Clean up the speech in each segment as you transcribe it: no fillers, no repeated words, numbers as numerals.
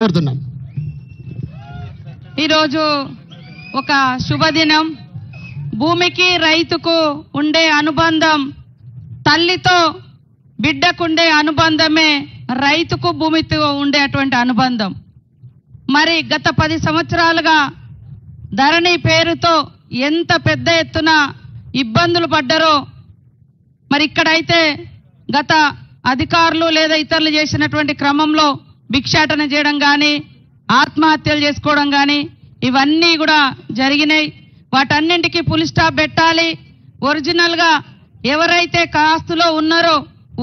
కోరుతున్నాను. ఈరోజు ఒక శుభదినం. భూమికి రైతుకు ఉండే అనుబంధం, తల్లితో బిడ్డకుండే అనుబంధమే రైతుకు భూమితో ఉండేటువంటి అనుబంధం. మరి గత 10 సంవత్సరాలుగా ధరణి పేరుతో ఎంత పెద్ద ఎత్తున ఇబ్బందులు పడ్డారో, మరి ఇక్కడైతే గత అధికారులు లేదా ఇతరులు చేసినటువంటి క్రమంలో భిక్షాటన చేయడం కానీ, ఆత్మహత్యలు చేసుకోవడం కానీ ఇవన్నీ కూడా జరిగినాయి. వాటన్నింటికి ఫుల్ స్టాప్ పెట్టాలి. ఒరిజినల్గా ఎవరైతే కాస్తులో ఉన్నారో,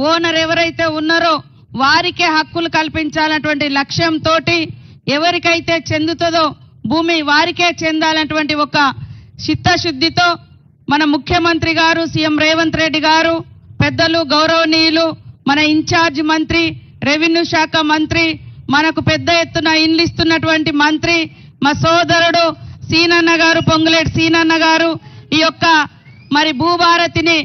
ఓనర్ ఎవరైతే ఉన్నారో వారికే హక్కులు కల్పించాలన్నటువంటి లక్ష్యంతో, ఎవరికైతే చెందుతుందో భూమి వారికే చెందాలన్నటువంటి ఒక చిత్తశుద్ధితో మన ముఖ్యమంత్రి గారు, సీఎం రేవంత్ రెడ్డి గారు, పెద్దలు గౌరవనీయులు మన ఇన్ఛార్జ్ మంత్రి, రెవెన్యూ శాఖ మంత్రి, మనకు పెద్ద ఎత్తున ఇన్లిస్తున్నటువంటి మంత్రి మా సోదరుడు సీనన్న గారు, పొంగులేటి సీనన్న గారు ఈ యొక్క మరి భూభారతిని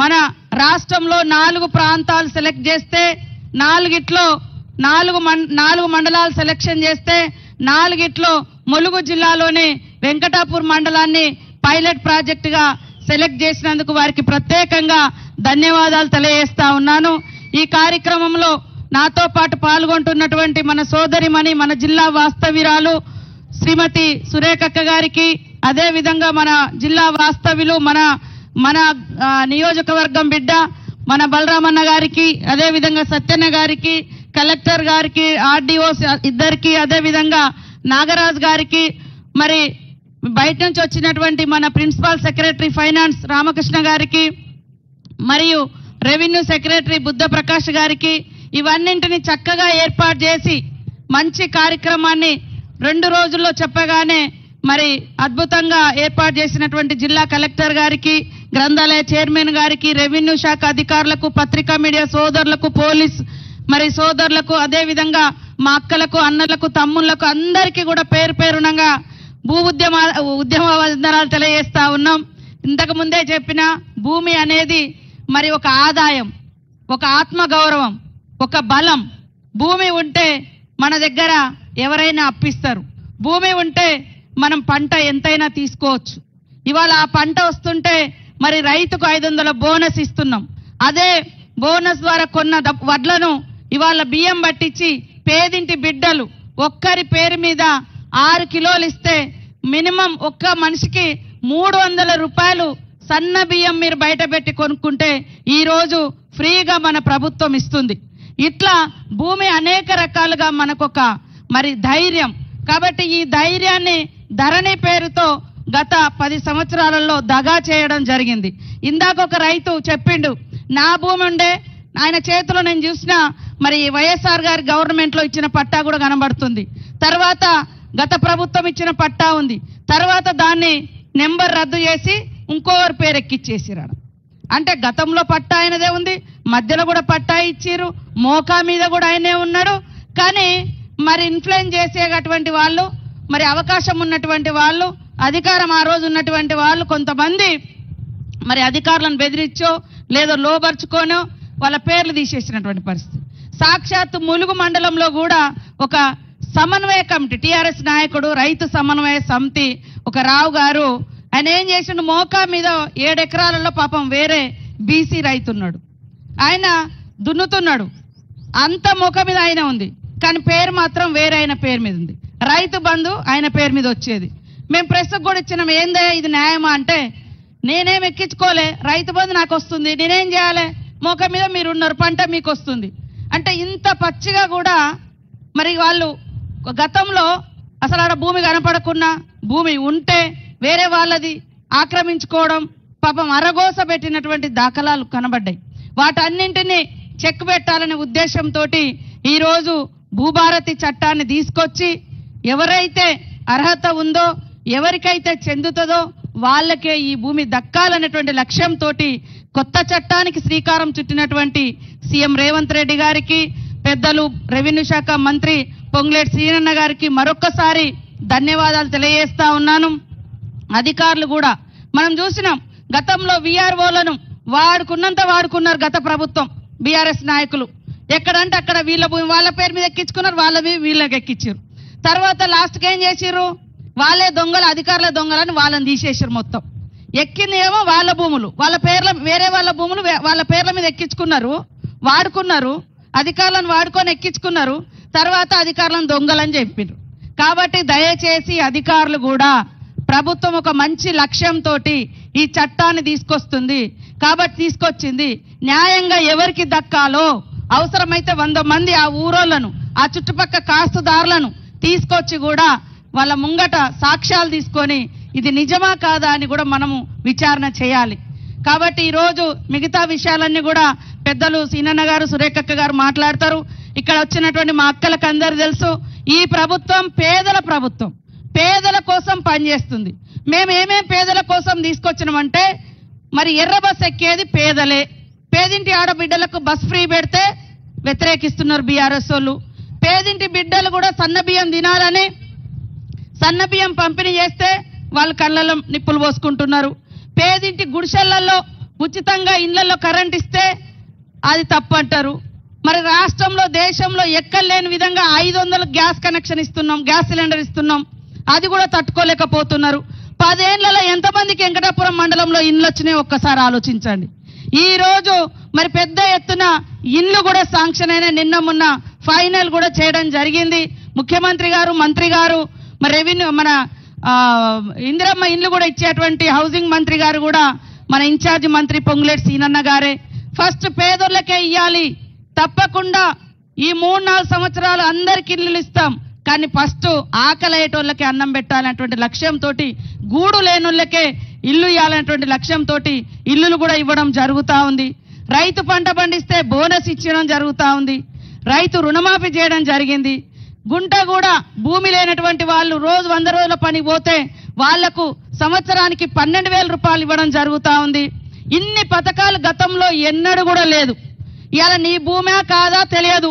మన రాష్ట్రంలో 4 ప్రాంతాలు సెలెక్ట్ చేస్తే, 4 మండలాలు సెలెక్షన్ చేస్తే 4 ములుగు జిల్లాలోని వెంకటాపూర్ మండలాన్ని పైలట్ ప్రాజెక్టుగా సెలెక్ట్ చేసినందుకు వారికి ప్రత్యేకంగా ధన్యవాదాలు తెలియజేస్తా ఉన్నాను. ఈ కార్యక్రమంలో నాతో పాటు పాల్గొంటున్నటువంటి మన సోదరిమణి, మన జిల్లా వాస్తవ్యురాలు శ్రీమతి సురేఖక్క గారికి, అదే విధంగా మన జిల్లా వాస్తవ్యులు మన నియోజకవర్గం బిడ్డ మన బలరామన్న గారికి, అదే విధంగా సత్యన్న గారికి, కలెక్టర్ గారికి, ఆర్డీఓ ఇద్దరికి, అదే విధంగా నాగరాజ్ గారికి, మరి బయట నుంచి వచ్చినటువంటి మన ప్రిన్సిపల్ సెక్రటరీ ఫైనాన్స్ రామకృష్ణ గారికి, మరియు రెవెన్యూ సెక్రటరీ బుద్ధ ప్రకాష్ గారికి, ఇవన్నింటిని చక్కగా ఏర్పాటు చేసి మంచి కార్యక్రమాన్ని 2 రోజుల్లో చెప్పగానే మరి అద్భుతంగా ఏర్పాటు చేసినటువంటి జిల్లా కలెక్టర్ గారికి, గ్రంథాలయ చైర్మన్ గారికి, రెవెన్యూ శాఖ అధికారులకు, పత్రికా మీడియా సోదరులకు, పోలీస్ మరి సోదరులకు, అదే విధంగా మా అక్కలకు, అన్నలకు, తమ్ముళ్లకు అందరికీ కూడా పేరు పేరునంగా ఉద్యమ వందనాలు తెలియజేస్తా ఉన్నాం. ఇంతకు ముందే చెప్పిన భూమి అనేది మరి ఒక ఆదాయం, ఒక ఆత్మగౌరవం, ఒక బలం. భూమి ఉంటే మన దగ్గర ఎవరైనా అప్పిస్తారు. భూమి ఉంటే మనం పంట ఎంతైనా తీసుకోవచ్చు. ఇవాళ ఆ పంట వస్తుంటే మరి రైతుకు 500 బోనస్ ఇస్తున్నాం. అదే బోనస్ ద్వారా కొన్న వడ్లను ఇవాళ బియ్యం పట్టించి పేదింటి బిడ్డలు ఒక్కరి పేరు మీద 6 కిలోలు ఇస్తే మినిమం ఒక్క మనిషికి 300 రూపాయలు సన్న బియ్యం మీరు బయట పెట్టి కొనుక్కుంటే ఈ రోజు ఫ్రీగా మన ప్రభుత్వం ఇస్తుంది. ఇట్లా భూమి అనేక రకాలుగా మనకొక మరి ధైర్యం. కాబట్టి ఈ ధైర్యాన్ని ధరణి పేరుతో గత 10 సంవత్సరాలలో దగా చేయడం జరిగింది. ఇందాక ఒక రైతు చెప్పిండు, నా భూమి ఉండే ఆయన చేతిలో నేను చూసిన మరి వైఎస్ఆర్ గారి గవర్నమెంట్ లో ఇచ్చిన పట్టా కూడా కనబడుతుంది. తర్వాత గత ప్రభుత్వం ఇచ్చిన పట్టా ఉంది. తర్వాత దాన్ని నెంబర్ రద్దు చేసి ఇంకోవరి పేరు ఎక్కిచ్చేసిరాడు. అంటే గతంలో పట్టా ఆయనదే ఉంది, మధ్యలో కూడా పట్టా ఇచ్చిరు, మోకా మీద కూడా ఆయనే ఉన్నాడు. కానీ మరి ఇన్ఫ్లుయెన్స్ చేసేటటువంటి వాళ్ళు, మరి అవకాశం ఉన్నటువంటి వాళ్ళు, అధికారం ఆ రోజు ఉన్నటువంటి వాళ్ళు కొంతమంది మరి అధికారులను బెదిరించో లేదో లోబర్చుకోనో వాళ్ళ పేర్లు తీసేసినటువంటి పరిస్థితి. సాక్షాత్తు ములుగు మండలంలో కూడా ఒక సమన్వయ కమిటీ, టిఆర్ఎస్ నాయకుడు, రైతు సమన్వయ సమితి ఒక రావు గారు, ఆయన ఏం చేసిండు, మోకా మీద 7 ఎకరాలలో పాపం వేరే బీసీ రైతున్నాడు, ఆయన దున్నుతున్నాడు, అంత మోకా మీద ఆయన ఉంది, కానీ పేరు మాత్రం వేరే ఆయన పేరు మీద ఉంది. రైతు బంధు ఆయన పేరు మీద వచ్చేది. మేము ప్రెస్కు కూడా ఇచ్చినాం, ఏందే ఇది న్యాయమా అంటే, నేనేం ఎక్కించుకోలే, రైతు బంధు నాకు వస్తుంది, నేనేం చేయాలి, మోక మీద మీరున్నారు, పంట మీకు వస్తుంది అంటే. ఇంత పచ్చిగా కూడా మరి వాళ్ళు గతంలో అసలు ఆడ భూమి కనపడకున్నా, భూమి ఉంటే వేరే వాళ్ళది ఆక్రమించుకోవడం, పాపం అరగోస పెట్టినటువంటి దాఖలాలు కనబడ్డాయి. వాటన్నింటినీ చెక్ పెట్టాలనే ఉద్దేశంతో ఈరోజు భూభారతి చట్టాన్ని తీసుకొచ్చి ఎవరైతే అర్హత ఉందో, ఎవరికైతే చెందుతుందో వాళ్ళకే ఈ భూమి దక్కాలనేటువంటి లక్ష్యంతో కొత్త చట్టానికి శ్రీకారం చుట్టినటువంటి సీఎం రేవంత్ రెడ్డి గారికి, పెద్దలు రెవెన్యూ శాఖ మంత్రి పొంగులేటి సీనన్న గారికి మరొక్కసారి ధన్యవాదాలు తెలియజేస్తా ఉన్నాను. అధికారులు కూడా మనం చూసినాం, గతంలో వీఆర్ఓలను వాడుకున్నంత వాడుకున్నారు గత ప్రభుత్వం, బీఆర్ఎస్ నాయకులు. ఎక్కడంటే అక్కడ వీళ్ళ భూమి వాళ్ళ పేరు మీద ఎక్కించుకున్నారు, వాళ్ళవి వీళ్ళకి ఎక్కించారు. తర్వాత లాస్ట్కి ఏం చేసిర్రు, వాళ్ళే దొంగలు, అధికారుల దొంగలని వాళ్ళని తీసేసారు. మొత్తం ఎక్కింది ఏమో వాళ్ళ భూములు, వాళ్ళ పేర్ల వేరే వాళ్ళ భూములు వాళ్ళ పేర్ల మీద ఎక్కించుకున్నారు, వాడుకున్నారు, అధికారులను వాడుకొని ఎక్కించుకున్నారు. తర్వాత అధికారులను దొంగలని చెప్పారు. కాబట్టి దయచేసి అధికారులు కూడా ప్రభుత్వం ఒక మంచి లక్ష్యంతో ఈ చట్టాన్ని తీసుకొస్తుంది కాబట్టి తీసుకొచ్చింది. న్యాయంగా ఎవరికి దక్కాలో అవసరమైతే 100 మంది ఆ ఊరోళ్లను, ఆ చుట్టుపక్కల కాస్తుదారులను తీసుకొచ్చి కూడా వాళ్ళ ముంగట సాక్ష్యాలు తీసుకొని ఇది నిజమా కాదా అని కూడా మనము విచారణ చేయాలి. కాబట్టి ఈరోజు మిగతా విషయాలన్నీ కూడా పెద్దలు సీనన్న గారు, సురేఖక్క గారు మాట్లాడతారు. ఇక్కడ వచ్చినటువంటి మా అక్కలకు అందరూ తెలుసు, ఈ ప్రభుత్వం పేదల ప్రభుత్వం, పేదల కోసం పనిచేస్తుంది. మేము ఏమేం పేదల కోసం తీసుకొచ్చినామంటే, మరి ఎర్ర బస్ ఎక్కేది పేదలే, పేదింటి ఆడబిడ్డలకు బస్ ఫ్రీ పెడితే వ్యతిరేకిస్తున్నారు బీఆర్ఎస్ వాళ్ళు. పేదింటి బిడ్డలు కూడా సన్న బియ్యం తినాలని సన్న బియ్యం పంపిణీ చేస్తే వాళ్ళు కళ్ళలో నిప్పులు పోసుకుంటున్నారు. పేదింటి గుడిసెళ్లలో ఉచితంగా ఇళ్లలో కరెంట్ ఇస్తే అది తప్పంటారు. మరి రాష్ట్రంలో దేశంలో ఎక్కలేని విధంగా 500 గ్యాస్ కనెక్షన్ ఇస్తున్నాం, గ్యాస్ సిలిండర్ ఇస్తున్నాం, అది కూడా తట్టుకోలేకపోతున్నారు. 10 ఏళ్లలో ఎంతమందికి వెంకటాపురం మండలంలో ఇండ్లు వచ్చినాయి ఒక్కసారి ఆలోచించండి. ఈ రోజు మరి పెద్ద ఎత్తున ఇండ్లు కూడా శాంక్షన్ అయిన, నిన్న మొన్న ఫైనల్ కూడా చేయడం జరిగింది. ముఖ్యమంత్రి గారు, మంత్రి గారు, మరి రెవెన్యూ మన ఇందిరమ్మ ఇండ్లు కూడా ఇచ్చేటువంటి హౌసింగ్ మంత్రి గారు కూడా మన ఇన్ఛార్జి మంత్రి పొంగులేటి సీనన్న గారే. ఫస్ట్ పేదోళ్ళకే ఇయ్యాలి, తప్పకుండా ఈ 3-4 సంవత్సరాలు అందరికి ఇల్లు ఇస్తాం, కానీ ఫస్ట్ ఆకలయ్యేటోళ్ళకే అన్నం పెట్టాలనేటువంటి లక్ష్యంతో, గూడు లేనోళ్ళకే ఇల్లు ఇవ్వాలనేటువంటి లక్ష్యంతో ఇల్లులు కూడా ఇవ్వడం జరుగుతూ ఉంది. రైతు పంట పండిస్తే బోనస్ ఇచ్చడం జరుగుతూ ఉంది. రైతు రుణమాఫీ చేయడం జరిగింది. గుంట కూడా భూమి లేనటువంటి వాళ్ళు రోజు 100 రోజుల పని పోతే వాళ్లకు సంవత్సరానికి 12,000 రూపాయలు ఇవ్వడం జరుగుతూ ఉంది. ఇన్ని పథకాలు గతంలో ఎన్నడూ కూడా లేదు. ఇవాళ నీ భూమే కాదా తెలియదు,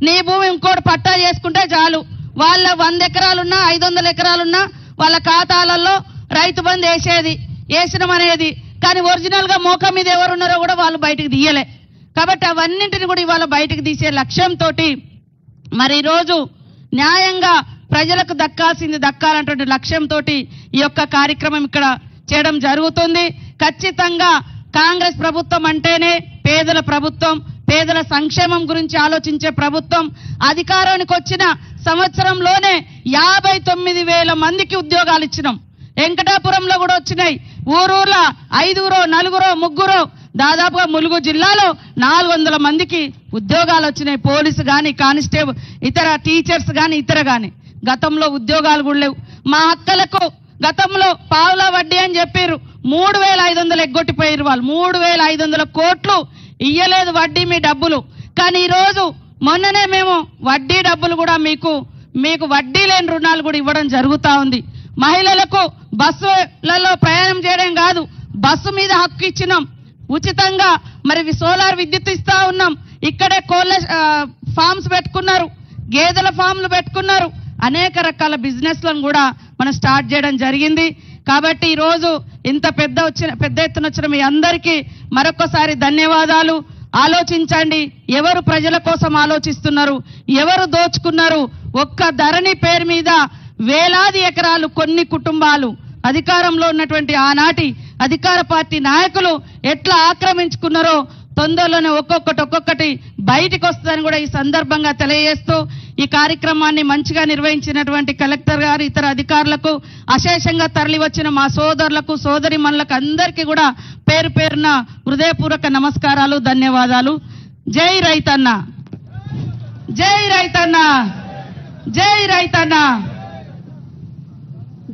నీ భూమి ఇంకోటి పట్టా చేసుకుంటే చాలు, వాళ్ళ 100 ఎకరాలున్నా 500 ఎకరాలున్నా వాళ్ళ ఖాతాలలో రైతు బంధు వేసినమనేది, కానీ ఒరిజినల్ గా మోక మీద ఎవరున్నారో కూడా వాళ్ళు బయటకు తీయలే. కాబట్టి అవన్నింటిని కూడా ఇవాళ బయటకు తీసే లక్ష్యంతో మరి ఈరోజు న్యాయంగా ప్రజలకు దక్కాల్సింది దక్కాలన్నటువంటి లక్ష్యంతో ఈ యొక్క కార్యక్రమం ఇక్కడ చేయడం జరుగుతుంది. ఖచ్చితంగా కాంగ్రెస్ ప్రభుత్వం అంటేనే పేదల ప్రభుత్వం, పేదల సంక్షేమం గురించి ఆలోచించే ప్రభుత్వం. అధికారానికి వచ్చిన సంవత్సరంలోనే 59,000 మందికి ఉద్యోగాలు ఇచ్చినాం. వెంకటాపురంలో కూడా వచ్చినాయి. ఊరూర్ల 5గురో 4గురో 3గురో దాదాపుగా ములుగు జిల్లాలో 400 మందికి ఉద్యోగాలు వచ్చినాయి. పోలీసు కానీ, కానిస్టేబుల్, ఇతర టీచర్స్ కానీ, ఇతర కానీ. గతంలో ఉద్యోగాలు కూడా లేవు. మా అక్కలకు గతంలో పావులా వడ్డీ అని చెప్పారు, 3,500 ఎగ్గొట్టిపోయారు వాళ్ళు. 3,500 కోట్లు ఇయ్యలేదు వడ్డీ మీ డబ్బులు. కానీ ఈరోజు మొన్ననే మేము వడ్డీ డబ్బులు కూడా మీకు వడ్డీ లేని రుణాలు కూడా ఇవ్వడం జరుగుతూ ఉంది. మహిళలకు బస్సులలో ప్రయాణం చేయడం కాదు, బస్సు మీద హక్కు ఇచ్చినాం ఉచితంగా. మరి సోలార్ విద్యుత్ ఇస్తా ఉన్నాం. ఇక్కడే కోళ్ళ ఫార్మ్స్ పెట్టుకున్నారు, గేదెల ఫామ్లు పెట్టుకున్నారు. అనేక రకాల బిజినెస్లను కూడా మనం స్టార్ట్ చేయడం జరిగింది. కాబట్టి ఈరోజు ఇంత పెద్ద ఎత్తున వచ్చిన మీ అందరికీ మరొకసారి ధన్యవాదాలు. ఆలోచించండి, ఎవరు ప్రజల కోసం ఆలోచిస్తున్నారు, ఎవరు దోచుకున్నారు. ఒక్క ధరణి పేరు మీద వేలాది ఎకరాలు కొన్ని కుటుంబాలు, అధికారంలో ఉన్నటువంటి ఆనాటి అధికార పార్టీ నాయకులు ఎట్లా ఆక్రమించుకున్నారో తొందరలోనే ఒక్కొక్కటి బయటికి వస్తుందని కూడా ఈ సందర్భంగా తెలియజేస్తూ ఈ కార్యక్రమాన్ని మంచిగా నిర్వహించినటువంటి కలెక్టర్ గారు, ఇతర అధికారులకు, అశేషంగా తరలి వచ్చిన మా సోదరులకు, సోదరిమణులకు అందరికీ కూడా పేరు పేరున హృదయపూర్వక నమస్కారాలు, ధన్యవాదాలు. జై రైతన్న, జై రైతన్న, జై రైతన్న.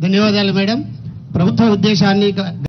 ధన్యవాదాలు మేడం. ప్రభుత్వ ఉద్దేశాన్ని